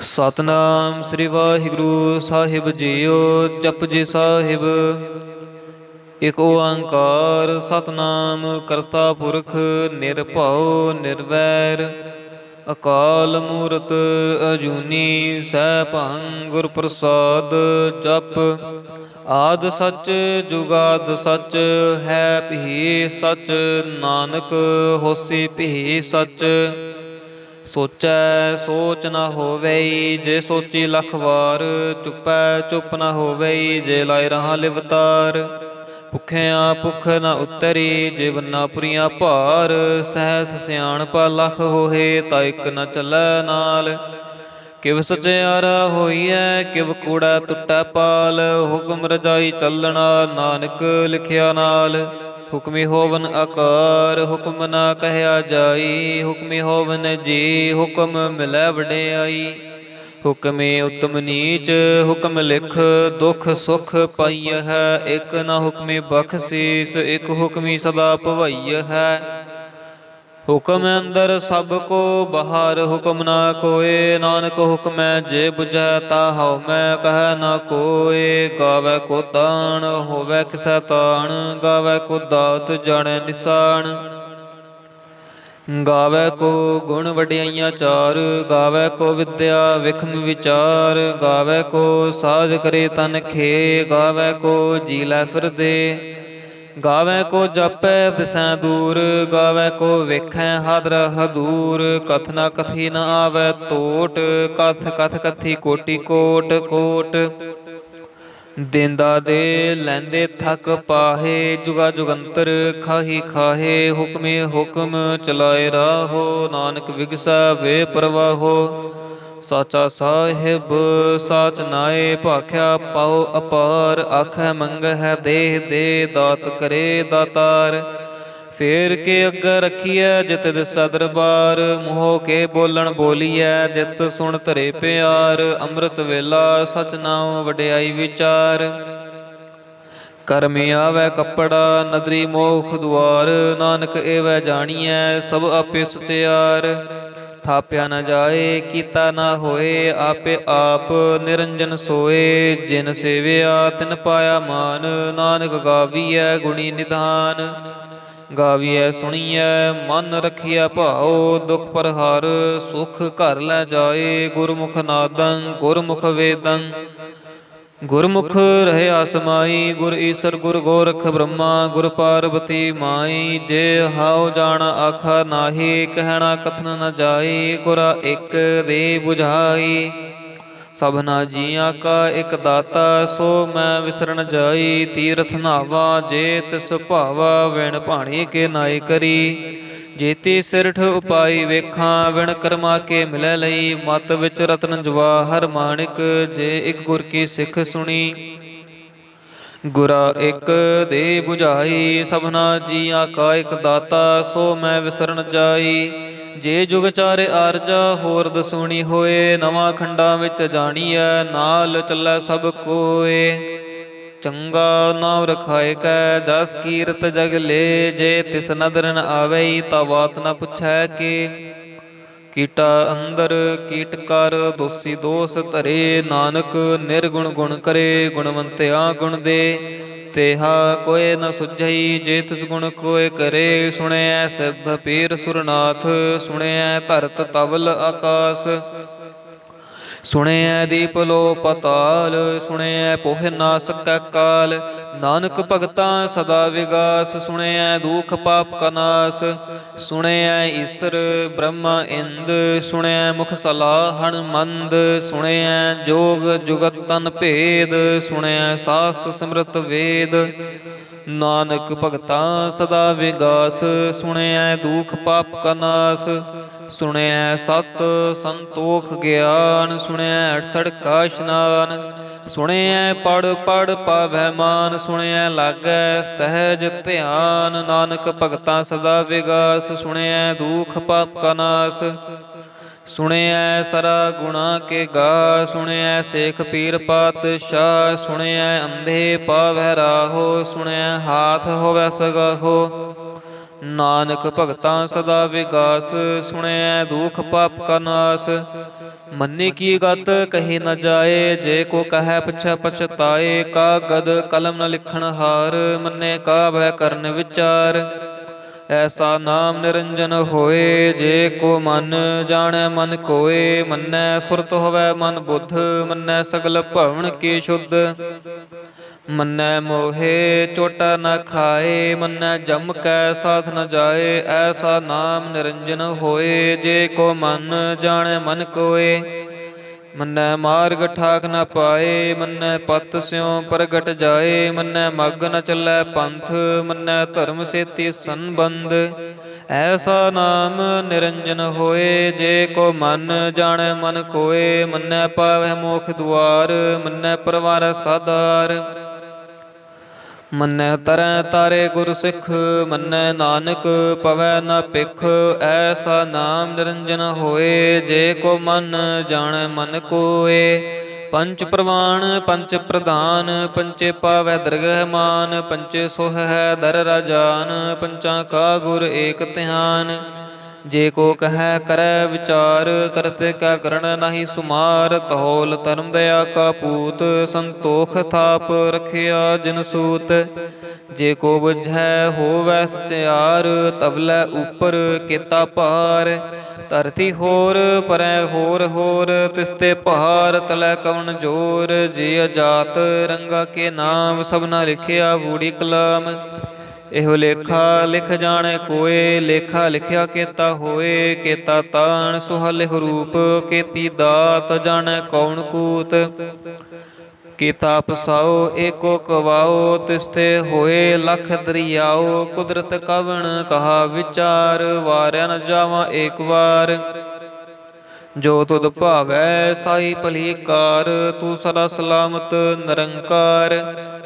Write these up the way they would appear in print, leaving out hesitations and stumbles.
ਸਤਨਾਮ ਸ੍ਰੀ ਵਾਹਿਗੁਰੂ ਸਾਹਿਬ JIO. Japji Sahib. ਇਕ ਓੰਕਾਰ ਸਤਨਾਮ ਕਰਤਾ ਪੁਰਖ ਨਿਰਭਉ ਨਿਰਵੈਰ ਅਕਾਲ ਮੂਰਤ ਅਜੂਨੀ ਸੈਭੰ ਗੁਰ ਪ੍ਰਸਾਦ। ਜਪ ਆਦਿ ਸੱਚ ਜੁਗਾਦ ਸੱਚ ਹੈ ਭੀ ਸੱਚ ਨਾਨਕ ਹੋਸੀ ਭੀ ਸੱਚ। ਸੋਚੈ ਸੋਚ ਨਾ ਹੋਵਈ ਜੇ ਸੋਚੀ ਲੱਖ ਵਾਰ। ਚੁੱਪੈ ਚੁੱਪ ਨਾ ਹੋਵਈ ਜੇ ਲਾਇ ਰਹਾ ਲਿਵਤਾਰ। ਭੁੱਖਿਆਂ ਭੁੱਖ ਨਾ ਉਤਰੀ ਜੇ ਬੰਨਾ ਪੁਰੀਆਂ ਭਾਰ। ਸਹਿਸ ਸਿਆਣਪ ਲੱਖ ਹੋਏ ਤਾ ਇਕ ਨ ਚੱਲੈ ਨਾਲ। ਕਿਵ ਸਚਿਆਰਾ ਹੋਈਐ ਕਿਵ ਕੂੜਾ ਟੁੱਟੈ ਪਾਲ। ਹੁਕਮ ਰਜਾਈ ਚੱਲਣਾ ਨਾਨਕ ਲਿਖਿਆ ਨਾਲ। ਹੁਕਮੀ ਹੋਵਨ ਆਕਾਰ ਹੁਕਮ ਨਾ ਕਹਿਆ ਜਾਈ। ਹੁਕਮੀ ਹੋਵਨ ਜੀ ਹੁਕਮ ਮਿਲੈ ਵਡਿਆਈ। ਹੁਕਮੇ ਉਤਮ ਨੀਚ ਹੁਕਮ ਲਿਖ ਦੁਖ ਸੁਖ ਪਾਈਅ ਹੈ। ਇਕ ਨਾ ਹੁਕਮੇ ਬਖਸ਼ੀਸ ਇਕ ਹੁਕਮੀ ਸਦਾ ਭਵਈਅ ਹੈ। ਹੁਕਮ ਅੰਦਰ ਸਭ ਕੋ ਬਾਹਰ ਹੁਕਮ ਨਾ ਕੋਏ। ਨਾਨਕ ਹੁਕਮੈ ਜੇ ਬੁਝੈ ਤਾ ਹਉ ਮੈਂ ਕਹਿ ਨਾ ਕੋਏ। ਗਾਵੈ ਕੋ ਤਾਣ ਹੋਵੈ ਕਿਸੈ ਤਾਣ ਗਾਵੈ ਕੋ ਦਾਤ ਜਾਣੈ ਨਿਸਾਨ। ਗਾਵੈ ਕੋ ਗੁਣ ਵਡਿਆਈਆਂ ਚਾਰ ਗਾਵੈ ਕੋ ਵਿਦਿਆ ਵਿਖਮ ਵਿਚਾਰ। ਗਾਵੈ ਕੋ ਸਾਜ ਕਰੇ ਤਨ ਖੇ ਗਾਵੈ ਕੋ ਜੀ ਲੈ ਫਿਰਦੇ। ਗਾਵੈ ਕੋ ਜਾਪੈ ਦਿਸੈ ਦੂਰ ਗਾਵੈ ਕੋ ਵੇਖੈ ਹਾਦਰ ਹਦੂਰ। ਕਥ ਨਾ ਕਥੀ ਨ ਆਵੈ ਟੋਟ ਕਥ ਕਥ ਕਥੀ ਕੋਟਿ ਕੋਟ ਕੋਟ। ਦੇਂਦਾ ਦੇ ਲੈਂਦੇ ਥਕ ਪਾਹੇ ਜੁਗਾ ਜੁਗੰਤਰ ਖਾਹੀ ਖਾਹੇ। ਹੁਕਮੇ ਹੁਕਮ ਚਲਾਏ ਰਾਹੋ ਨਾਨਕ ਵਿਗਸੈ ਵੇ ਪ੍ਰਵਾਹੋ। ਸਾਚਾ ਸਾਹਿਬ ਸਾਚ ਨਾਏ ਭਾਖਿਆ ਪਾਉ ਅਪਾਰ। ਆਖੈ ਮੰਗਹਿ ਦੇਹ ਦੇ ਦਾਤ ਕਰੇ ਦਾਤਾਰ। ਫੇਰ ਕੇ ਅੱਗੇ ਰਖੀਐ ਜਿਤ ਦਿਸੈ ਦਰਬਾਰ। ਮੂੰਹੋਂ ਕੇ ਬੋਲਣ ਬੋਲੀਐ ਜਿਤ ਸੁਣ ਧਰੇ ਪਿਆਰ। ਅੰਮ੍ਰਿਤ ਵੇਲਾ ਸਚ ਨਾਉ ਵਡਿਆਈ ਵਿਚਾਰ। ਕਰਮੀ ਆਵੈ ਕੱਪੜਾ ਨਦਰੀ ਮੋਖ ਦੁਆਰ। ਨਾਨਕ ਏਵੈ ਜਾਣੀਐ ਸਭ ਆਪੇ ਸਚਿਆਰ। ਥਾਪਿਆ ਨ ਜਾਏ ਕੀਤਾ ਨਾ ਹੋਏ ਆਪੇ ਆਪ ਨਿਰੰਜਨ ਸੋਏ। ਜਿਨ ਸੇਵਿਆ ਤਿਨ ਪਾਇਆ ਮਾਨ ਨਾਨਕ ਗਾਵੀਐ ਗੁਣੀ ਨਿਧਾਨ। ਗਾਵੀਐ ਸੁਣੀਐ ਮਨ ਰਖੀਐ ਭਾਉ ਦੁਖ ਪਰਹਰ ਸੁਖ ਘਰ ਲੈ ਜਾਏ। ਗੁਰਮੁਖ ਨਾਦੰ ਗੁਰਮੁਖ ਵੇਦੰ ਗੁਰਮੁਖ ਰਹਿਆ ਸਮਾਈ। ਗੁਰ ਈਸਰ ਗੁਰ ਗੋਰਖ ਬ੍ਰਹਮਾ ਗੁਰ ਪਾਰਬਤੀ ਮਾਈ। ਜੇ ਹਾਉ ਜਾਣ ਆਖਾ ਨਾਹੀ ਕਹਿਣਾ ਕਥਨ ਨ ਜਾਈ। ਗੁਰਾ ਇਕ ਦੇ 부ਝਾਈ ਸਭਨਾ ਜੀਆਂ ਕਾ ਇਕ ਦਾਤਾ। ਸੋ ਮੈਂ ਵਿਸਰਨ ਜਾਈ ਤੀਰਥ ਨਾਵਾ ਜੇ ਤਿਸ ਭਾਵਾ। ਵਿਣ ਭਾਣੀ ਕੇ ਨਾਇ ਕਰੀ ਜੇਤੀ ਸਿਰਠ ਉਪਾਈ ਵੇਖਾਂ। ਵਿਣ ਕਰਮਾ ਕੇ ਮਿਲੈ ਲਈ ਮਤ ਵਿੱਚ ਰਤਨ ਜਵਾਹਰ ਮਾਣਿਕ। ਜੇ ਇਕ ਗੁਰ ਕੀ ਸਿੱਖ ਸੁਣੀ ਗੁਰਾ ਇਕ ਦੇ 부ਝਾਈ। ਸਭਨਾ ਜੀਆਂ ਕਾ ਇਕ ਦਾਤਾ ਸੋ ਮੈਂ ਵਿਸਰਨ ਜਾਈ। ਜੇ ਜੁਗ ਚਾਰੇ ਆਰਜਾ ਹੋਰ ਦਸੂਣੀ ਹੋਏ। ਨਵਾਂ ਖੰਡਾਂ ਵਿੱਚ ਜਾਣੀਐ ਨਾਲ ਚੱਲੈ ਸਭ ਕੋਏ। ਚੰਗਾ ਨਾਮ ਰਖਾਇ ਕੈ ਜਸ ਕੀਰਤ ਜਗ ਲੇ। ਜੇ ਤਿਸ ਨਦਰ ਨ ਆਵਈ ਤਾ ਬਾਤ ਨ ਪੁੱਛੈ ਕੇ। ਕੀਟਾ ਅੰਦਰ ਕੀਟ ਕਰ ਦੋਸੀ ਦੋਸ ਧਰੇ। ਨਾਨਕ ਨਿਰਗੁਣ ਗੁਣ ਕਰੇ ਗੁਣਵੰਤਿਆ ਗੁਣ ਦੇ। ਤੇਹਾ ਕੋਇ ਨ ਸੁਝਈ ਜੇ ਤਿਸ ਗੁਣ ਕੋਇ ਕਰੇ। ਸੁਣਿਐ ਸਿੱਧ ਪੀਰ ਸੁਰਨਾਥ ਸੁਣਿਐ ਧਰਤ ਤਵਲ ਆਕਾਸ। ਸੁਣਿਐ ਦੀਪ ਲੋ ਪਤਾਲ ਸੁਣਿਐ ਪੋਹਿ ਨਾ ਸਕੈ ਕਾਲ। ਨਾਨਕ ਭਗਤਾਂ ਸਦਾ ਵਿਗਾਸ ਸੁਣਿਐ ਦੁਖ ਪਾਪ ਕਾ ਨਾਸ। ਸੁਣਿਐ ਈਸਰ ਬ੍ਰਹਮਾ ਇੰਦ ਸੁਣਿਐ ਮੁਖ ਸਲਾਹਣ ਮੰਦ। ਸੁਣਿਐ ਜੋਗ ਜੁਗਤ ਤਨ ਭੇਦ ਸੁਣਿਐ ਸਾਸਤ ਸਿਮਰਤ ਵੇਦ। ਨਾਨਕ ਭਗਤਾਂ ਸਦਾ ਵਿਗਾਸ ਸੁਣਿਐ ਦੁਖ ਪਾਪ ਕਾ ਨਾਸ। ਸੁਣਿਐ ਸਤ ਸੰਤੋਖ ਗਿਆਨ ਸੁਣਿਐ ਅਠਸਠ ਕਾ ਇਸ਼ਨਾਨ। ਸੁਣਿਐ ਪੜ ਪੜ ਪਾਵੈ ਮਾਨ ਸੁਣਿਐ ਲਾਗੈ ਸਹਿਜ ਧਿਆਨ। ਨਾਨਕ ਭਗਤਾਂ ਸਦਾ ਵਿਗਾਸ ਸੁਣਿਐ ਦੁਖ ਪਾਪ ਕਾ ਨਾਸ। ਸੁਣਿਐ ਸਰਾ ਗੁਣਾ ਕੇ ਗਾ ਸੁਣਿਐ ਸੇਖ ਪੀਰ ਪਾਤਸ਼ਾਹ। ਸੁਣਿਐ ਅੰਧੇ ਪਾਵੈ ਰਾਹੋ ਸੁਣਿਐ ਹਾਥ ਹੋਵੈ ਸਗਾਹੋ। ਨਾਨਕ ਭਗਤਾਂ ਸਦਾ ਵਿਗਾਸ ਸੁਣਿਐ ਦੁਖ ਪਾਪ ਕਾ ਨਾਸ। मन्ने की गत कही न जाए, जे को कहे पछै पछताए। कागद कलम न लिखण हार, मन्ने का भय करन विचार। ऐसा नाम निरंजन होए, जे को मन जाने मन कोय। मन्ने सुरत होवै मन बुद्ध, मन्ने सगल भवन की शुद्ध। मन्नै मोहे चोटा न खाए, मन्नै जम कै साथ न जाए। ऐसा नाम निरंजन होए, जे को मन जाने मन कोय। मन्नै मार्ग ठाक न पाए, मन्नै पत स्यों प्रगट जाए। मन्नै मग न चलै पंथ, मन्नै धर्म सेती संबंध। ऐसा नाम निरंजन होए, जे को मन जाने मन कोय। मन्नै पावै मोख दुआर, मन्नै परवारै साधार। मन्नै तरੈ तारे गुर सिख, मन्नै नानक पवै न पिख। ऐसा नाम निरंजन होए, जे को मन जाणै मन कोय। पंच प्रवाण पंच प्रधान, पंचे पावै दरगह मान। पंचे सोह है दर राजान, पंचा का गुर एक ध्यान। जे को कहे करै विचार, करते क्या करण नाही सुमार। धौल धर्म दया का पूत, संतोख थाप रखिया जिन सूत। जे को बुझै होवै सचियार, तबलै ऊपर केता भार। धरती होर परै होर होर, तिसते पहाड़ तलै कवन जोर। जे अजात रंगा के नाम, सबना लिखिया बूढ़ी कलाम। ਇਹੋ ਲੇਖਾ ਲਿਖ ਜਾਣੈ ਕੋਏ, ਲੇਖਾ ਲਿਖਿਆ ਕੇਤਾ ਹੋਏ। ਕੇਤਾ ਤਾਣ ਸੁਹਾ ਲਿਖ ਰੂਪ, ਕੇਤੀ ਦਾਤ ਜਾਣੈ ਕੌਣ ਕੂਤ। ਕੀਤਾ ਪਸਾਓ ਏਕੋ ਕਵਾਓ, ਤਿਸਤੇ ਹੋਏ ਲਖ ਦਰਿਆਓ। ਕੁਦਰਤ ਕਵਣ ਕਹਾ ਵਿਚਾਰ, ਵਾਰਿਆ ਨ ਜਾਵਾਂ ਏਕ ਵਾਰ। ਜੋ ਤੁਧ ਭਾਵੈ ਸਾਈ ਭਲੀ ਕਾਰ, ਤੂੰ ਸਦਾ ਸਲਾਮਤ ਨਿਰੰਕਾਰ।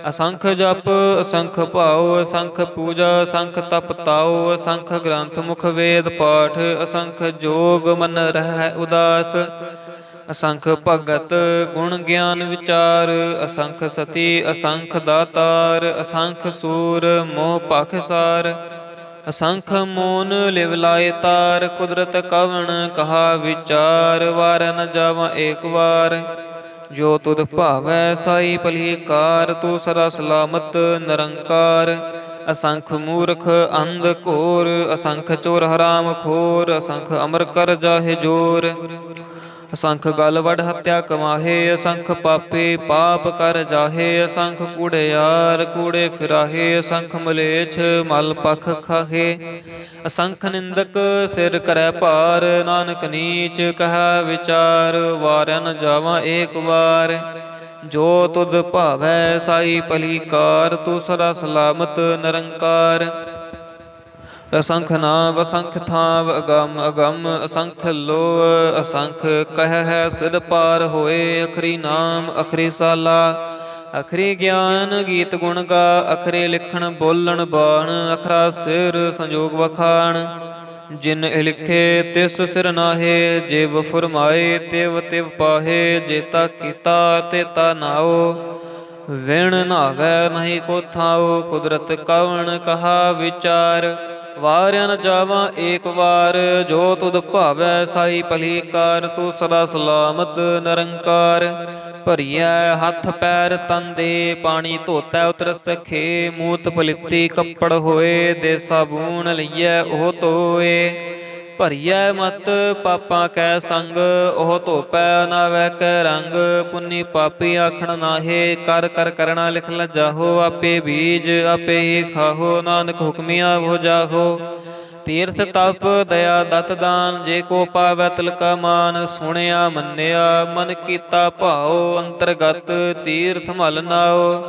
ਅਸੰਖ ਜਪ ਅਸੰਖ ਭਾਉ, ਅਸੰਖ ਪੂਜਾ ਅਸੰਖ ਤਪ ਤਾਉ। ਅਸੰਖ ਗ੍ਰੰਥ ਮੁਖ ਵੇਦ ਪਾਠ, ਅਸੰਖ ਜੋਗ ਮਨ ਰਹਿ ਉਦਾਸ। ਅਸੰਖ ਭਗਤ ਗੁਣ ਗਿਆਨ ਵਿਚਾਰ, ਅਸੰਖ ਸਤੀ ਅਸੰਖ ਦਾਤਾਰ। ਅਸੰਖ ਸੂਰ ਮੋਹ ਪਾਖਸਾਰ, ਅਸੰਖ ਮੋਨ ਲਿਵ ਲਾਏ ਤਾਰ। ਕੁਦਰਤ ਕਵਣ ਕਹਾ ਵਿਚਾਰ, ਵਾਰੈ ਨ ਜਾਵਾਂ ਏਕ ਵਾਰ। ਜੋ ਤੁਧ ਭਾਵੈ ਸਾਈ ਭਲੀ ਕਾਰ, ਤੂੰ ਸਦਾ ਸਲਾਮਤ ਨਿਰੰਕਾਰ। ਅਸੰਖ ਮੂਰਖ ਅੰਧ ਘੋਰ, ਅਸੰਖ ਚੋਰ ਹਰਾਮ ਖੋਰ। ਅਸੰਖ ਅਮਰ ਕਰ ਜਾਹੇ ਜੋਰ, ਅਸੰਖ ਗਲ ਵਡ ਹੱਤਿਆ ਕਮਾਹੇ। ਅਸੰਖ ਪਾਪੀ ਪਾਪ ਕਰ ਜਾਹੇ, ਅਸੰਖ ਕੂੜਿਆਰ ਕੂੜੇ ਫਿਰਾਹੇ। ਅਸੰਖ ਮਲੇਛ ਮਲ ਪਖ ਖਾਹੇ, ਅਸੰਖ ਨਿੰਦਕ ਸਿਰ ਕਰੈ ਭਾਰ। ਨਾਨਕ ਨੀਚ ਕਹਾ ਵਿਚਾਰ, ਵਾਰਿਆ ਨ ਜਾਵਾਂ ਏਕ ਵਾਰ। ਜੋ ਤੁਧ ਭਾਵੈ ਸਾਈ ਭਲੀ ਕਾਰ, ਤੂੰ ਸਦਾ ਸਲਾਮਤ ਨਿਰੰਕਾਰ। ਅਸੰਖ ਨਾਮ ਅਸੰਖ ਥਾਵ ਅਗੰਮ ਅਗੰਮ, ਅਸੰਖ ਲੋਹ ਅਸੰਖ ਕਹਿ ਸਿਰ ਪਾਰ ਹੋਏ। ਅਖਰੀ ਨਾਮ ਅਖਰੀ ਸਾਲਾ, ਅਖਰੀ ਗਿਆਨ ਗੀਤ ਗੁਣ ਗਾ। ਅਖਰੇ ਲਿਖਣ ਬੋਲਣ ਬਾਣ, ਅਖਰਾ ਸਿਰ ਸੰਜੋਗ ਵਖਾਣ। ਜਿਨ ਇਹ ਲਿਖੇ ਤਿਸ ਸਿਰ ਨਾਹੇ, ਜਿਵ ਫੁਰਮਾਏ ਤਿਵ ਤਿਵ ਪਾਹੇ। ਜੇਤਾ ਕੀਤਾ ਤੇਤਾ ਨਾਉ, ਵਿਣ ਨਾਵੈ ਨਹੀਂ ਕੋ ਥਾਉ। ਕੁਦਰਤ ਕਵਣ ਕਹਾ ਵਿਚਾਰ, ਵਾਰਿਆ ਨ ਜਾਵਾਂ ਏਕ ਵਾਰ। ਜੋ ਤੁਧ ਭਾਵੈ ਸਾਈ ਭਲੀ ਕਾਰ, ਤੂੰ ਸਦਾ ਸਲਾਮਤ ਨਿਰੰਕਾਰ। ਭਰੀਐ ਹੱਥ ਪੈਰ ਤਨ ਦੇ, ਪਾਣੀ ਧੋਤੈ ਉਤਰਸ ਖੇ। ਮੂਤ ਪਲਿੱਤੀ ਕੱਪੜ ਹੋਏ, ਦੇ ਸਾਬੂਨ ਲਈਐ ਉਹ ਧੋਏ। ਭਰੀਐ ਮਤ ਪਾਪਾਂ ਕੈ ਸੰਗ, ਉਹ ਧੋਪੈ ਨਾਵੈ ਕੈ ਰੰਗ। ਪੁੰਨੀ ਪਾਪੀ ਆਖਣ ਨਾਹੇ, ਕਰ ਕਰ ਕਰਣਾ ਲਿਖ ਲਜਾਹੋ। ਆਪੇ ਬੀਜ ਆਪੇ ਹੀ ਖਾਹੋ, ਨਾਨਕ ਹੁਕਮੀਆ ਹੋ ਜਾਹੋ। ਤੀਰਥ ਤਪ ਦਇਆ ਦਤ ਦਾਨ, ਜੇ ਕੋ ਪਾਵੈ ਤਿਲ ਕਾ ਮਾਨ। ਸੁਣਿਆ ਮੰਨਿਆ ਮਨ ਕੀਤਾ ਭਾਉ, ਅੰਤਰਗਤ ਤੀਰਥ ਮਲ ਨਾਉ।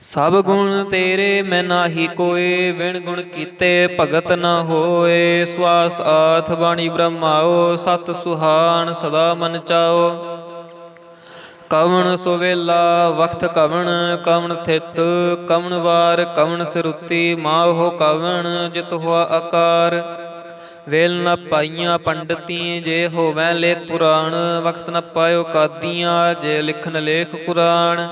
ਸਭ ਗੁਣ ਤੇਰੇ ਮੈਂ ਨਾਹੀ ਕੋਏ, ਵਿਣ ਗੁਣ ਕੀਤੇ ਭਗਤ ਨਾ ਹੋਏ। ਸਵਾਸ ਆਥ ਬਾਣੀ ਬ੍ਰਹਮਾਓ, ਸਤ ਸੁਹਾਣ ਸਦਾ ਮਨ ਚਾਓ। ਕਵਣ ਸੁਵੇਲਾ ਵਖਤ ਕਵਣ, ਕਵਣ ਥਿਤ ਕਵਣ ਵਾਰ। ਕਵਣ ਸਿਰੁਤੀ ਮਾਹੋ ਕਵਣ, ਜਿਤ ਹੋਆ ਆਕਾਰ। ਵੇਲ ਨ ਪਾਈਆਂ ਪੰਡਤੀ, ਜੇ ਹੋਵੈ ਲੇਖ ਪੁਰਾਣ। ਵਖਤ ਨ ਪਾਇਓ ਕਾਦੀਆਂ, ਜੇ ਲਿਖਣ ਲੇਖ ਕੁਰਾਨ।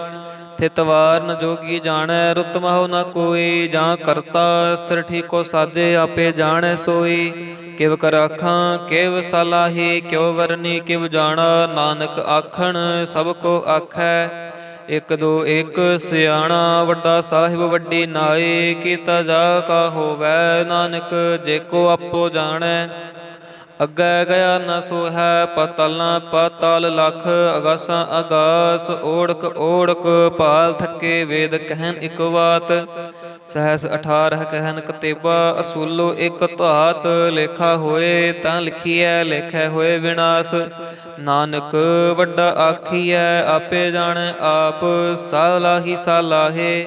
ਥਿਤ ਵਾਰ ਨ ਜੋਗੀ ਜਾਣੈ, ਰੁੱਤ ਮਹੁ ਨ ਕੋਈ। ਜਾਂ ਕਰਤਾ ਸਿਰ ਠੀਕੋ ਸਾਜੇ, ਆਪੇ ਜਾਣੈ ਸੋਈ। ਕਿਵ ਕਰ ਆਖਾਂ ਕਿਵ ਸਲਾਹੀ, ਕਿਉ ਵਰਨੀ ਕਿਵ ਜਾਣਾ। ਨਾਨਕ ਆਖਣ ਸਭ ਕੋ ਆਖੈ, ਇਕ ਦੋ ਇਕ ਸਿਆਣਾ। ਵੱਡਾ ਸਾਹਿਬ ਵੱਡੀ ਨਾਏ, ਕੀਤਾ ਜਾ ਕਾ ਹੋਵੈ। ਨਾਨਕ ਜੇ ਕੋ ਆਪੋ ਜਾਣੈ, ਅੱਗੇ ਗਿਆ ਨ ਸੋਹੈ। ਪਾਤਾਲਾਂ ਪਾਤਾਲ ਲਖ, ਅਗਾਸਾਂ ਅਗਾਸ। ਓੜਕ ਓੜਕ ਭਾਲ ਥਕੇ, ਵੇਦ ਕਹਿਨ ਇਕ ਵਾਤ। ਸਹਸ 18 ਕਹਿਨ ਕਤੇਬਾ, ਅਸੂਲੋ ਇਕ ਧਾਤ। ਲੇਖਾ ਹੋਏ ਤਾਂ ਲਿਖੀਐ, ਲੇਖੈ ਹੋਏ ਵਿਨਾਸ਼। ਨਾਨਕ ਵੱਡਾ ਆਖੀਐ, ਆਪੇ ਜਾਣੈ ਆਪ। ਸਾਲਾਹੀ ਸਾਲਾਹੇ,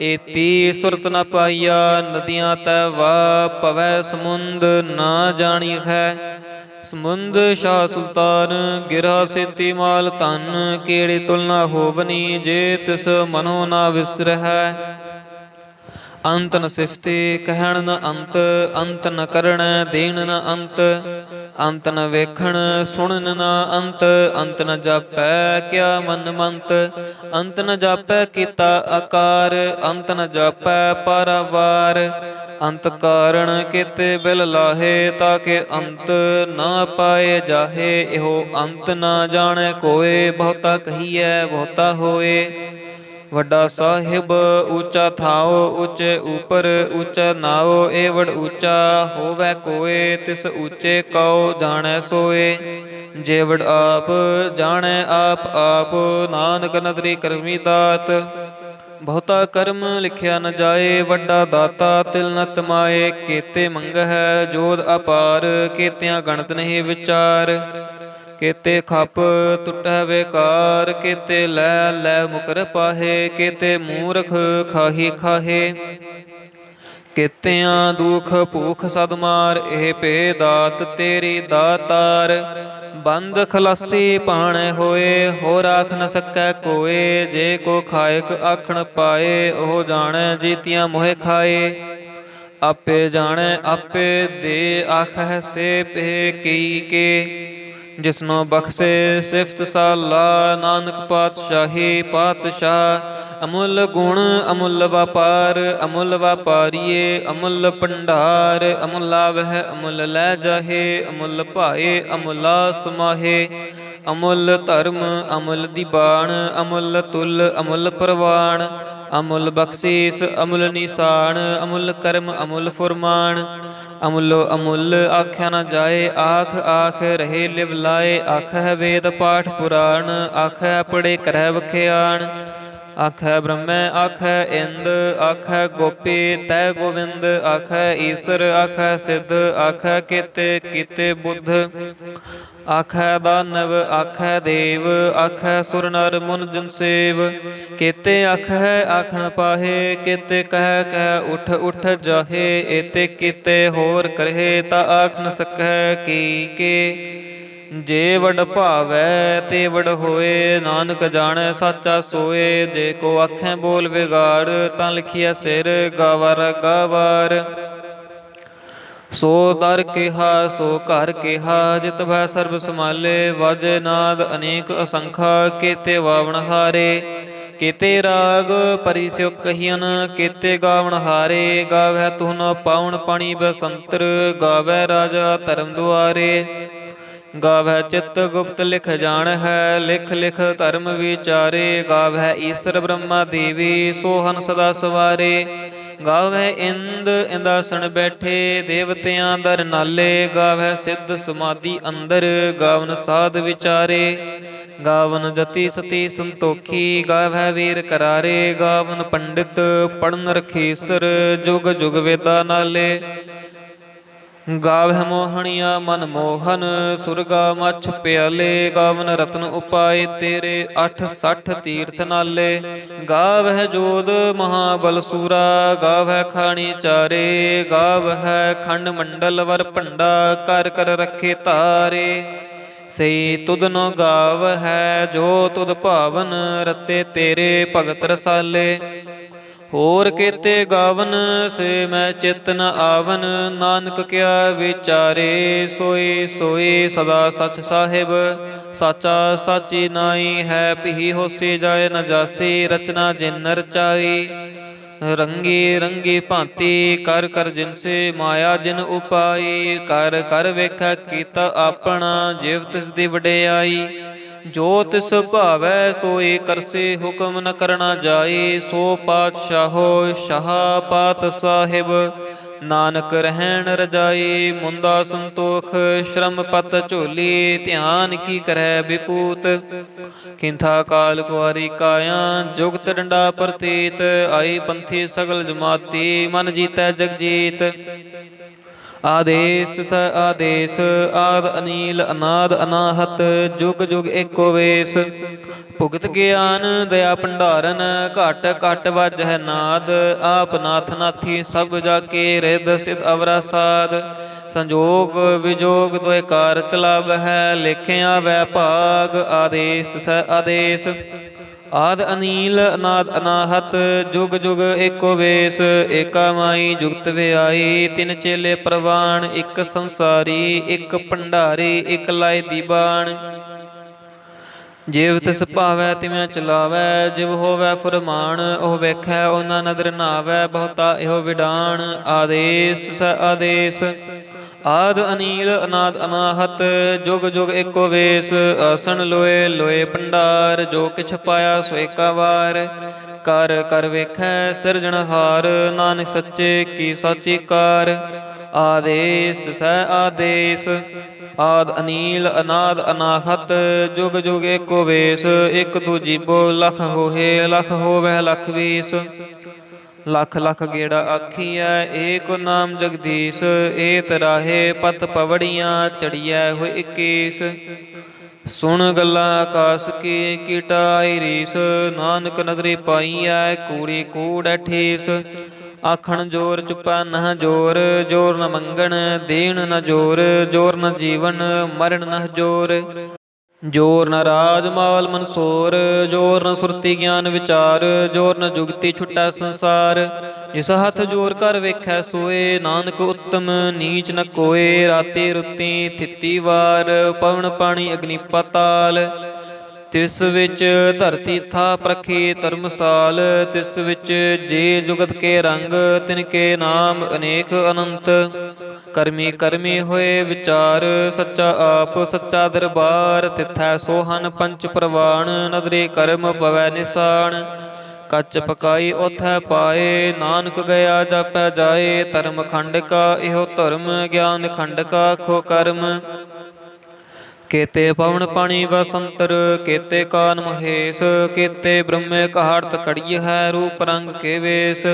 ਏਤੀ ਸੁਰਤ ਨ ਪਾਈਆ। ਨਦੀਆਂ ਤੈ ਵਾ ਪਵੈ ਸਮੁੰਦ, ਨਾ ਜਾਣੀ ਹੈ। ਸਮੁੰਦ ਸ਼ਾਹ ਸੁਲਤਾਨ, ਗਿਰਾ ਸੇਤੀ ਮਾਲ ਧਨ। ਕਿਹੜੀ ਤੁਲਨਾ ਹੋਵਨੀ, ਜੇ ਤਿਸ ਮਨੋ ਨਾ ਵਿਸਰਹਿ। ਅੰਤ ਨ ਸਿਫਤੇ ਕਹਿਣ ਨ ਅੰਤ, ਅੰਤ ਨ ਕਰਣੈ ਦੇਣ ਨ ਅੰਤ। ਅੰਤ ਨ ਵੇਖਣ ਸੁਣਨ ਨ ਅੰਤ, ਅੰਤ ਨ ਜਾਪੈ ਕਿਆ ਮਨ ਮੰਤ। ਅੰਤ ਨ ਜਾਪੈ ਕੀਤਾ ਆਕਾਰ, ਅੰਤ ਨ ਜਾਪੈ ਪਾਰਾਵਾਰ। ਅੰਤ ਕਾਰਣ ਕੀਤੇ ਬਿਲ ਲਾਹੇ, ਤਾਕੇ ਅੰਤ ਨਾ ਪਾਏ ਜਾਹੇ। ਇਹੋ ਅੰਤ ਨਾ ਜਾਣੈ ਕੋਏ, ਬਹੁਤਾ ਕਹੀਐ ਬਹੁਤਾ ਹੋਏ। ਵੱਡਾ ਸਾਹਿਬ ਉੱਚਾ ਥਾਓ, ਉੱਚੇ ਉਪਰ ਉੱਚਾ ਨਾਓ। ਏਵੜ ਉੱਚਾ ਹੋਵੈ ਕੋਏ, ਤਿਸ ਉੱਚੇ ਕਉ ਜਾਣੈ ਸੋਏ। ਜੇਵੜ ਆਪ ਜਾਣੈ ਆਪ ਆਪ, ਨਾਨਕ ਨਦਰੀ ਕਰਮੀ ਦਾਤ। ਬਹੁਤਾ ਕਰਮ ਲਿਖਿਆ ਨ ਜਾਏ, ਵੱਡਾ ਦਾਤਾ ਤਿਲ ਨ ਤਮਾਏ। ਕੇਤੇ ਮੰਗਹਿ ਜੋਧ ਅਪਾਰ, ਕੇਤਿਆਂ ਗਣਤ ਨਹੀਂ ਵਿਚਾਰ। ਕੇਤੇ ਖਪ ਟੁਟੈ ਬੇਕਾਰ, ਕੇਤੇ ਲੈ ਲੈ ਮੁਕਰ ਪਾਹੇ। ਕੇਤੇ ਮੂਰਖ ਖਾਹੀ ਖਾਹੇ, ਕੇਤਿਆਂ ਦੁਖ ਭੂਖ ਸਦ ਮਾਰ। ਇਹ ਭੇ ਦਾਤ ਤੇਰੀ ਦਾਤਾਰ, ਬੰਦ ਖਲਾਸੀ ਭਾਣੈ ਹੋਏ। ਹੋਰ ਆਖ ਨ ਸਕੈ ਕੋਏ, ਜੇ ਕੋ ਖਾਇਕ ਆਖਣ ਪਾਏ। ਉਹ ਜਾਣੈ ਜੀਤੀਆਂ ਮੋਹਿ ਖਾਏ, ਆਪੇ ਜਾਣੈ ਆਪੇ ਦੇ। ਆਖਹਿ ਸੇ ਭੇ ਕੀ ਕੇ, ਜਿਸਨੋ ਬਖਸ਼ੇ ਸਿਫਤ ਸਾਲਾ। ਨਾਨਕ ਪਾਤਸ਼ਾਹੀ ਪਾਤਸ਼ਾਹ, ਅਮੁੱਲ ਗੁਣ ਅਮੁੱਲ ਵਪਾਰ। ਅਮੁੱਲ ਵਪਾਰੀਏ ਅਮੁੱਲ ਭੰਡਾਰ, ਅਮੁੱਲਾ ਵਹਿ ਅਮੁੱਲ ਲੈ ਜਾਹੇ। ਅਮੁੱਲ ਭਾਏ ਅਮੁੱਲਾ ਸਮਾਹੇ। ਅਮੁੱਲ ਧਰਮ ਅਮੁੱਲ ਦੀਬਾਨ, ਅਮੁੱਲ ਤੁਲ ਅਮੁੱਲ ਪ੍ਰਵਾਨ। ਅਮੁੱਲ ਬਖਸ਼ੀਸ ਅਮੁੱਲ ਨਿਸ਼ਾਨ, ਅਮੁੱਲ ਕਰਮ ਅਮੁੱਲ ਫੁਰਮਾਨ। ਅਮੁੱਲੋ ਅਮੁੱਲ ਆਖਿਆ ਨ ਜਾਏ, ਆਖ ਆਖ ਰਹੇ ਲਿਵ ਲਾਏ। ਆਖਹਿ ਵੇਦ ਪਾਠ ਪੁਰਾਣ, ਆਖਹਿ ਪੜੇ ਕਰਹਿ ਵਖਿਆਣ। ਆਖੈ ਬ੍ਰਹਮੈ ਆਖੈ ਇੰਦ, ਆਖੈ ਗੋਪੀ ਤੈ ਗੋਵਿੰਦ। ਆਖੈ ਈਸਰ ਆਖੈ ਸਿੱਧ, ਆਖੈ ਕੇਤੇ ਕੀਤੇ ਬੁੱਧ। ਆਖੈ ਦਾਨਵ ਆਖੈ ਦੇਵ, ਆਖੈ ਸੁਰ ਨਰ ਮੁਨ ਜਨ ਸੇਵ। ਕੇਤੇ ਆਖੈ ਆਖਣ ਪਾਹੇ, ਕੇਤੇ ਕਹਿ ਕਹਿ ਉਠ ਉਠ ਜਾਹੇ। ਏਤੇ ਕੀਤੇ ਹੋਰ ਕਰਹਿ, ਤਾ ਆਖ ਨ ਸਕੈ ਕੀ ਕੇ। ਜੇ ਵਡ ਭਾਵੈ ਤੇ ਵਡ ਹੋਏ, ਨਾਨਕ ਜਾਣੈ ਸਾਚਾ ਸੋਏ। ਜੇ ਕੋ ਆਖੈ ਬੋਲ ਵਿਗਾੜ, ਤਾਂ ਲਿਖੀਐ ਸਿਰ ਗਾਵਰ ਗਾਵਾਰ। ਸੋ ਦਰ ਕਿਹਾ ਸੋ ਘਰ ਕਿਹਾ, ਜਿਤ ਭੈ ਸਰਬ ਸਮਾਲੇ। ਵਾਜੇ ਨਾਦ ਅਨੇਕ ਅਸੰਖਾ, ਕੇਤੇ ਵਾਵਣ ਹਾਰੇ। ਕੇਤੇ ਰਾਗ ਪਰੀ ਸਿਉ ਕਹੀਨ, ਕੇਤੇ ਗਾਵਣ ਹਾਰੇ। ਗਾਵੈ ਤੁਹਨੋ ਪਾਉਣ ਪਾਣੀ ਬਸੰਤਰ, ਗਾਵੈ ਰਾਜਾ ਧਰਮ ਦੁਆਰੇ। ਗਾਵੈ ਚਿਤ ਗੁਪਤ ਲਿਖ ਜਾਣ ਹੈ, ਲਿਖ ਲਿਖ ਧਰਮ ਵਿਚਾਰੇ। ਗਾਵੈ ਈਸਰ ਬ੍ਰਹਮਾ ਦੇਵੀ, ਸੋਹਨ ਸਦਾ ਸਵਾਰੇ। ਗਾਵੈ ਇੰਦ ਇੰਦਾਸਣ ਬੈਠੇ, ਦੇਵਤਿਆਂ ਦਰ ਨਾਲੇ। ਗਾਵੈ ਸਿੱਧ ਸਮਾਧੀ ਅੰਦਰ, ਗਾਵਨ ਸਾਧ ਵਿਚਾਰੇ। ਗਾਵਨ ਜਤੀ ਸਤੀ ਸੰਤੋਖੀ, ਗਾਵੈ ਵੀਰ ਕਰਾਰੇ। ਗਾਵਨ ਪੰਡਿਤ ਪੜਨ ਰਖੀਸਰ, ਜੁਗ ਜੁਗ ਵੇਦਾ ਨਾਲੇ। ਗਾਵਹਿ ਮੋਹਣੀਆ ਮਨ ਮੋਹਨ, ਸੁਰਗਾ ਮਛ ਪਿਆਲੇ। ਗਾਵਨ ਰਤਨ ਉਪਾਏ ਤੇਰੇ, 68 ਤੀਰਥ ਨਾਲੇ। ਗਾਵਹਿ ਜੋਧ ਮਹਾਬਲ ਸੂਰਾ, ਗਾਵਹਿ ਖਾਣੀ ਚਾਰੇ। ਗਾਵਹਿ ਖੰਡ ਮੰਡਲ ਵਰ ਭੰਡਾ, ਕਰ ਕਰ ਰੱਖੇ ਧਾਰੇ। ਸਈ ਤੁਧਨੋ ਗਾਵਹਿ ਜੋ ਤੁਧ ਭਾਵਨ, ਰਤੇ ਤੇਰੇ ਭਗਤ ਰਸਾਲੇ। ਹੋਰ ਕੇਤੇ ਗਾਵਨ ਸੇ ਮੈਂ ਚਿਤ ਨ ਆਵਨ, ਨਾਨਕ ਕਿਆ ਵਿਚਾਰੇ। ਸੋਈ ਸੋਈ ਸਦਾ ਸਚ ਸਾਹਿਬ, ਸਾਚਾ ਸਾਚੀ ਨਾਈ ਹੈ। ਭੀ ਹੋਸੀ ਜਾਏ ਨ ਜਾਸੀ, ਰਚਨਾ ਜਿਨ ਰਚਾਈ। ਰੰਗੀ ਰੰਗੀ ਭਾਂਤੀ ਕਰ ਕਰ ਜਿਨ ਸੇ ਮਾਇਆ ਜਿਨ ਉਪਾਈ ਕਰ ਕਰ ਵੇਖੈ ਕੀਤਾ ਆਪਣਾ ਜਿਵ ਤਿਸ ਦੀ ਵਡਿਆਈ ਜੋ ਤਿਸ ਭਾਵੈ ਸੋਈ ਕਰਸੇ ਹੁਕਮ ਨ ਕਰਨਾ ਜਾਏ ਸੋ ਪਾਤਸ਼ਾਹੋ ਸ਼ਾਹ ਪਾਤ ਸਾਹਿਬ ਨਾਨਕ ਰਹਿਣ ਰਜਾਈ ਮੁੰਦਾ ਸੰਤੋਖ ਸ਼ਰਮ ਪਤ ਝੋਲੀ ਧਿਆਨ ਕੀ ਕਰੈ ਵਿਪੂਤ ਕਿੰਥਾ ਕਾਲ ਕੁਆਰੀ ਕਾਇਆ ਜੁਗਤ ਡੰਡਾ ਪ੍ਰਤੀਤ ਆਈ ਪੰਥੀ ਸਗਲ ਜਮਾਤੀ ਮਨ ਜੀਤੈ ਜਗਜੀਤ ਆਦੇਸ ਸ ਆਦੇਸ ਆਦ ਅਨੀਲ ਅਨਾਦ ਅਨਾਹਤ ਜੁਗ ਜੁਗ ਏਕੋ ਵੇਸ ਭੁਗਤ ਗਿਆਨ ਦਇਆ ਭੰਡਾਰਨ ਘਟ ਘਟ ਵਜਹਿ ਨਾਦ ਆਪ ਨਾਥ ਨਾਥੀ ਸਭ ਜਾ ਕੇ ਰਿਦ ਸਿਧ ਅਵਰਾ ਸਾਧ ਸੰਜੋਗ ਵਿਜੋਗ ਦੋਇ ਕਾਰ ਚਲਾਵਹਿ ਲਿਖਿਆ ਵੈ ਭਾਗ ਆਦੇਸ ਸ ਆਦੇਸ ਆਦ ਅਨੀਲ ਅਨਾਦ ਅਨਾਹਤ ਜੁਗ ਜੁਗ ਏਕੋ ਵੇਸ ਏਕਾ ਮਾਈ ਜੁਗਤ ਵਿਆਈ ਤਿਨ ਚੇਲੇ ਪ੍ਰਵਾਨ ਇੱਕ ਸੰਸਾਰੀ ਇੱਕ ਭੰਡਾਰੀ ਇੱਕ ਲਾਇ ਦੀਬਾਨ ਜਿਵ ਤਿਸ ਭਾਵੈ ਤਿਵੇਂ ਚਲਾਵੈ ਜਿਵ ਹੋਵੈ ਫੁਰਮਾਨ ਉਹ ਵੇਖੈ ਉਹਨਾਂ ਨਦਰ ਨਾਵੈ ਬਹੁਤਾ ਇਹੋ ਵਿਡਾਣ ਆਦੇਸ ਸ ਆਦੇਸ ਆਦ ਅਨੀਲ ਅਨਾਦ ਅਨਾਹਤ ਜੁਗ ਜੁਗ ਏਕੋ ਵੇਸ ਆਸਣ ਲੋਏ ਲੋਏ ਭੰਡਾਰ ਜੋ ਕਿਛ ਪਾਇਆ ਸੋ ਏਕਾ ਵਾਰ ਕਰ ਕਰ ਵੇਖੈ ਸਿਰਜਣਹਾਰ ਨਾਨਕ ਸੱਚੇ ਕੀ ਸਾਚੀ ਕਾਰ ਆਦੇਸ ਸ ਆਦੇਸ ਆਦ ਅਨੀਲ ਅਨਾਦ ਅਨਾਹਤ ਜੁਗ ਜੁਗ ਏਕੋ ਵੇਸ ਇਕ ਦੂਜੀ ਬੋ ਲਖ ਹੋਏ ਲਖ ਹੋਵੈ ਲਖ ਵੀਸ ਲਖ ਲਖ ਗੇੜਾ ਆਖੀਐ ਏਕ ਨਾਮ ਜਗਦੀਸ਼ ਏਤ ਰਾਹੇ ਪਤ ਪਵੜੀਆਂ ਚੜੀਐ ਹੋਇ 21 ਸੁਣ ਗੱਲਾਂ ਆਕਾਸ ਕੀ ਕੀਟਾਈ ਰੀਸ ਨਾਨਕ ਨਦਰੀ ਪਾਈਐ ਕੂੜੀ ਕੂੜ ਠੇਸ ਆਖਣ ਜੋਰ ਚੁੱਪਾ ਨਹ ਜੋਰ ਜੋਰ ਨ ਮੰਗਣ ਦੇਣ ਨ ਜੋਰ ਜੋਰ ਨ ਜੀਵਨ ਮਰਨ ਨਹ ਜੋਰ ਜੋਰ ਨ ਰਾਜ ਮਾਲ ਮਨਸੋਰ ਜੋਰ ਨ ਸੁਰਤੀ ਗਿਆਨ ਵਿਚਾਰ ਜੋਰ ਨ ਜੁਗਤੀ ਛੁਟੈ ਸੰਸਾਰ ਜਿਸ ਹੱਥ ਜੋਰ ਕਰ ਵੇਖੈ ਸੋਏ ਨਾਨਕ ਉਤਮ ਨੀਚ ਨ ਕੋਏ ਰਾਤੀ ਰੁੱਤੀ ਥਿੱਤੀ ਵਾਰ ਪਵਨ ਪਾਣੀ ਅਗਨੀ ਪਾਤਾਲ ਤਿਸ ਵਿੱਚ ਧਰਤੀ ਥਾ ਪ੍ਰਖੀ ਧਰਮਸਾਲ ਤਿਸ ਵਿੱਚ ਜੇ ਜੁਗਤ ਕੇ ਰੰਗ ਤਿਨ ਕੇ ਨਾਮ ਅਨੇਕ ਅਨੰਤ ਕਰਮੀ ਕਰਮੀ ਹੋਏ ਵਿਚਾਰ ਸੱਚਾ ਆਪ ਸੱਚਾ ਦਰਬਾਰ ਤਿਥੈ ਸੋਹਨ ਪੰਚ ਪ੍ਰਵਾਨ ਨਦਰੀ ਕਰਮ ਪਵੈ ਨਿਸਾਨ ਕੱਚ ਪਕਾਈ ਉਥੈ ਪਾਏ ਨਾਨਕ ਗਿਆ ਜਾਪੈ ਜਾਏ ਧਰਮ ਖੰਡ ਕਾ ਇਹੋ ਧਰਮ ਗਿਆਨ ਖੰਡ ਕਾ ਖੋ ਕਰਮ ਕੇਤੇ ਪਵਨ ਪਾਣੀ ਵਸੰਤਰ ਕੇਤੇ ਕਾਨ ਮਹੇਸ਼ ਕੇਤੇ ਬ੍ਰਹਮੇ ਕਹਾੜਤ ਕੜੀਏ ਹੈ ਰੂਪ ਰੰਗ ਕੇ ਵੇਸ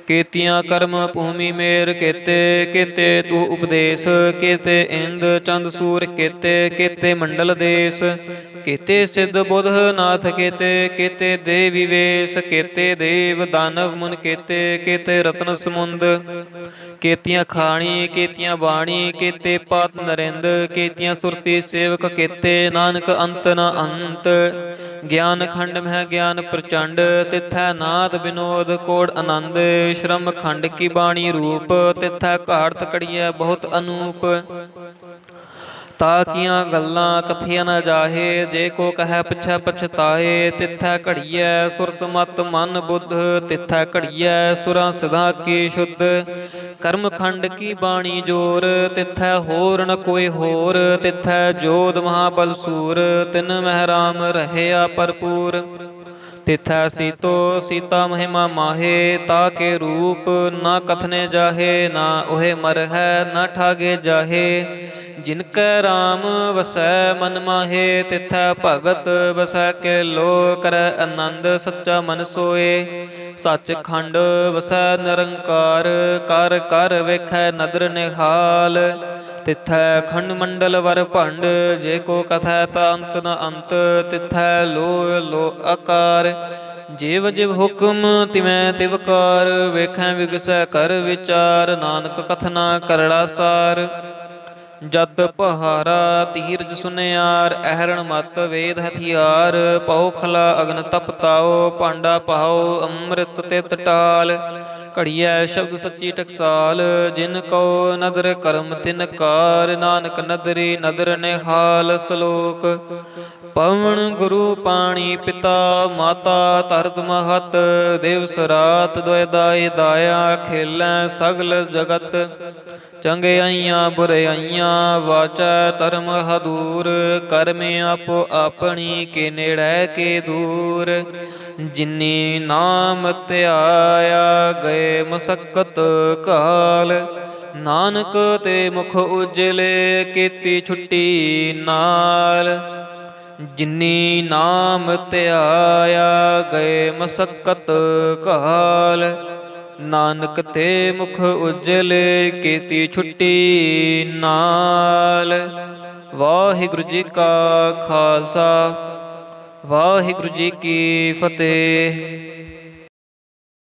ਕੇਤੀਆਂ ਕਰਮ ਭੂਮੀ ਮੇਰ ਕੇਤੇ ਕੇਤੇ ਤੂ ਉਪਦੇਸ਼ ਕੇਤੇ ਇੰਦ ਚੰਦ ਸੂਰ ਕੇਤੇ ਕੇਤੇ ਮੰਡਲ ਦੇਸ ਕੇਤੇ ਸਿੱਧ ਬੁੱਧ ਨਾਥ ਕੇਤੇ ਕੇਤੇ ਦੇਵੀ ਵੇਸ ਕੇਤੇ ਦੇਵ ਦਾਨਵ ਮੁਨ ਕੇਤੇ ਕੇਤੇ ਰਤਨ ਸਮੁੰਦ ਕੇਤੀਆਂ ਖਾਣੀ ਕੇਤੀਆਂ ਬਾਣੀ ਕੇਤੇ ਪਾਤ ਨਰਿੰਦ ਕੇਤੀਆਂ ਸੁਰਤੀ ਸੇਵਕ ਕੇਤੇ ਨਾਨਕ ਅੰਤ ਨ ਅੰਤ ਗਿਆਨ ਖੰਡ ਮਹਿ ਗਿਆਨ ਪ੍ਰਚੰਡ ਤਿਥੈ ਨਾਦ ਬਿਨੋਦ ਕੋੜ ਆਨੰਦ ਸ਼ਰਮ ਖੰਡ ਕੀ ਬਾਣੀ ਰੂਪ ਤਿਥੈ ਘਾੜਤ ਕੜੀਐ ਬਹੁਤ ਅਨੂਪ ਤਾਕੀਆਂ ਗੱਲਾਂ ਕਥੀਆਂ ਨ ਜਾਹੇ ਜੇ ਕੋ ਕਹੈ ਪਿਛੈ ਪਛਤਾਏ ਤਿਥੈ ਘੜੀਐ ਸੁਰਤ ਮਤ ਮਨ ਬੁੱਧ ਤਿਥੈ ਘੜੀਐ ਸੁਰਾਂ ਸਦਾ ਕੀ ਸ਼ੁੱਧ ਕਰਮ ਖੰਡ ਕੀ ਬਾਣੀ ਜੋਰ ਤਿਥੈ ਹੋਰ ਨ ਕੋਈ ਹੋਰ ਤਿਥੈ ਜੋਧ ਮਹਾਬਲ ਸੂਰ ਤਿਨ ਮਹਿ ਰਾਮ ਰਹਿਆ ਭਰਪੂਰ ਤਿਥੈ ਸੀਤੋ ਸੀਤਾ ਮਹਿਮਾ ਮਾਹੇ ਤਾ ਕੇ ਰੂਪ ਨਾ ਕਥਨੇ ਜਾਹੇ ਨਾ ਉਹੇ ਮਰਹਿ ਨਾ ਠਾਗੇ ਜਾਹੇ ਜਿਨ ਕੈ ਰਾਮ ਵਸੈ ਮਨ ਮਾਹੇ ਤਿਥੈ ਭਗਤ ਵਸੈ ਕੇ ਲੋ ਕਰੈ ਆਨੰਦ ਸੱਚਾ ਮਨ ਸੋਏ ਸੱਚ ਖੰਡ ਵਸੈ ਨਿਰੰਕਾਰ ਕਰ ਕਰ ਵੇਖੈ ਨਦਰ ਨਿਹਾਲ ਤਿਥੈ ਖੰਡ ਮੰਡਲ ਵਰ ਭੰਡ ਜੇ ਕੋ ਕਥੈ ਤਾ ਅੰਤ ਨ ਅੰਤ ਤਿਥੈ ਲੋ ਲੋ ਆਕਾਰ ਜਿਵ ਜਿਵ ਹੁਕਮ ਤਿਵੈ ਤਿਵਕਾਰ ਵੇਖੈ ਵਿਗਸੈ ਕਰ ਵਿਚਾਰ ਨਾਨਕ ਕਥਨਾ ਕਰੜਾ ਸਾਰ ਜਦ ਪਹਾਰਾ ਧੀਰਜ ਸੁਨਿਆਰ ਅਹਰਣ ਮਤ ਵੇਦ ਹਥਿਆਰ ਪਉ ਖਲਾ ਅਗਨ ਤਪ ਤਾਓ ਪਾਂਡਾ ਪਾਓ ਅੰਮ੍ਰਿਤ ਤਿਤ ਟਾਲ ਘੜੀਐ ਸ਼ਬਦ ਸੱਚੀ ਟਕਸਾਲ, ਜਿਨ ਕੋ ਨਦਰ ਕਰਮ ਤਿਨ ਕਾਰ, ਨਾਨਕ ਨਦਰੀ ਨਦਰ ਨਿਹਾਲ। ਸ਼ਲੋਕ। ਪਵਨ ਗੁਰੂ ਪਾਣੀ ਪਿਤਾ, ਮਾਤਾ ਧਰਤ ਮਹਤ, ਦਿਵਸ ਰਾਤ ਦੁਇ ਦਾਈ ਦਾਇਆ, ਖੇਲੈ ਸਗਲ ਜਗਤ। ਚੰਗਿਆਈਆਂ ਬੁਰਿਆਈਆਂ ਵਾਚੈ ਧਰਮ ਹਦੂਰ, ਕਰਮੇ ਆਪੋ ਆਪਣੀ ਕੇ ਨੇੜੈ ਕੇ ਦੂਰ। ਜਿਨੀ ਨਾਮ ਧਿਆਇਆ ਗਏ ਮਸਕਤ ਕਾਲ, ਨਾਨਕ ਤੇ ਮੁਖ ਉਜਲੇ ਕੀਤੀ ਛੁੱਟੀ ਨਾਲ। ਜਿਨੀ ਨਾਮ ਧਿਆਇਆ ਗਏ ਮਸਕਤ ਕਾਲ, ਨਾਨਕ ਤੇ ਮੁਖ ਉਜਲੇ ਕੀਤੀ ਛੁੱਟੀ ਨਾਲ। ਵਾਹਿਗੁਰੂ ਜੀ ਕਾ ਖਾਲਸਾ, ਵਾਹਿਗੁਰੂ ਜੀ ਕੀ ਫਤਿਹ।